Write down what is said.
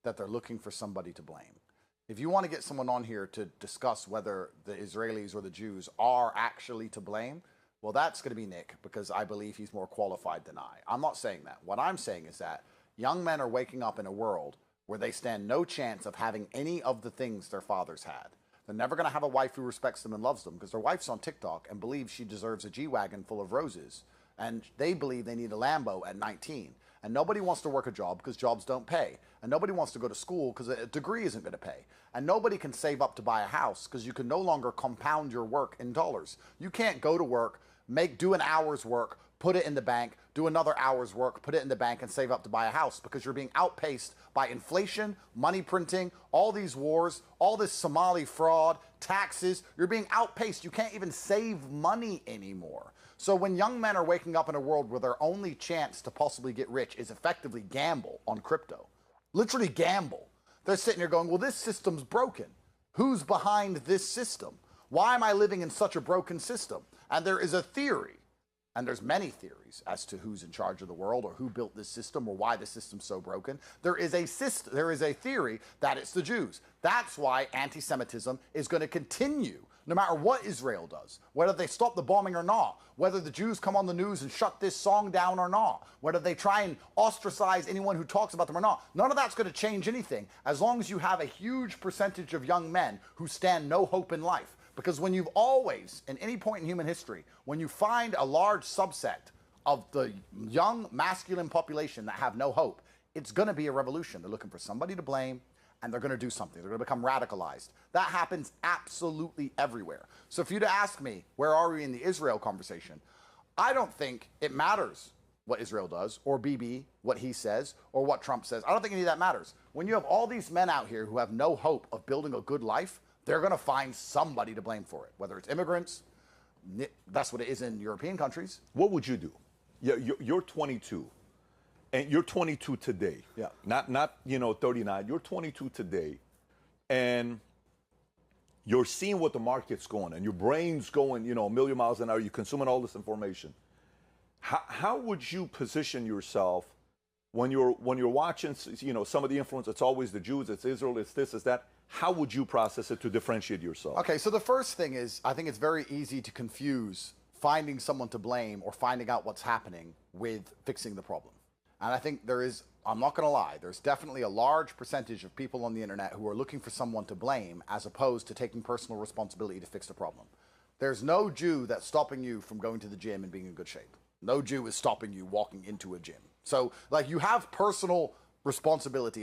that they're looking for somebody to blame. If you want to get someone on here to discuss whether the Israelis or the Jews are actually to blame, well, that's going to be Nick, because I believe he's more qualified than I. I'm not saying that. What I'm saying is that young men are waking up in a world where they stand no chance of having any of the things their fathers had. They're never going to have a wife who respects them and loves them because their wife's on TikTok and believes she deserves a G-Wagon full of roses. And they believe they need a Lambo at 19. And nobody wants to work a job because jobs don't pay. And nobody wants to go to school because a degree isn't going to pay. And nobody can save up to buy a house because you can no longer compound your work in dollars. You can't go to work, do an hour's work, put it in the bank, do another hour's work, put it in the bank, and save up to buy a house because you're being outpaced by inflation, money printing, all these wars, all this Somali fraud, taxes. You're being outpaced. You can't even save money anymore. So when young men are waking up in a world where their only chance to possibly get rich is effectively gamble on crypto, literally gamble, they're sitting here going, well, this system's broken. Who's behind this system? Why am I living in such a broken system? And there is a theory, and there's many theories as to who's in charge of the world or who built this system or why the system's so broken. There is a theory that it's the Jews. That's why anti-Semitism is going to continue no matter what Israel does, whether they stop the bombing or not, whether the Jews come on the news and shut this song down or not, whether they try and ostracize anyone who talks about them or not. None of that's going to change anything as long as you have a huge percentage of young men who stand no hope in life. Because when you've always, in any point in human history, when you find a large subset of the young masculine population that have no hope, it's going to be a revolution. They're looking for somebody to blame, and they're going to do something. They're going to become radicalized. That happens absolutely everywhere. So for you to ask me, where are we in the Israel conversation? I don't think it matters what Israel does, or Bibi, what he says, or what Trump says. I don't think any of that matters. When you have all these men out here who have no hope of building a good life, they're going to find somebody to blame for it, whether it's immigrants. That's what it is in European countries. What would you do? You're 22, and you're 22 today. Yeah. Not 39. You're 22 today, and you're seeing what the market's going, and your brain's going, a million miles an hour. You're consuming all this information. How would you position yourself when you're watching, some of the influence? It's always the Jews, it's Israel, it's this, it's that. How would you process it to differentiate yourself? Okay, so the first thing is, I think it's very easy to confuse finding someone to blame or finding out what's happening with fixing the problem. And I think there is, I'm not going to lie, there's definitely a large percentage of people on the internet who are looking for someone to blame as opposed to taking personal responsibility to fix the problem. There's no Jew that's stopping you from going to the gym and being in good shape. No Jew is stopping you walking into a gym. So, you have personal responsibility and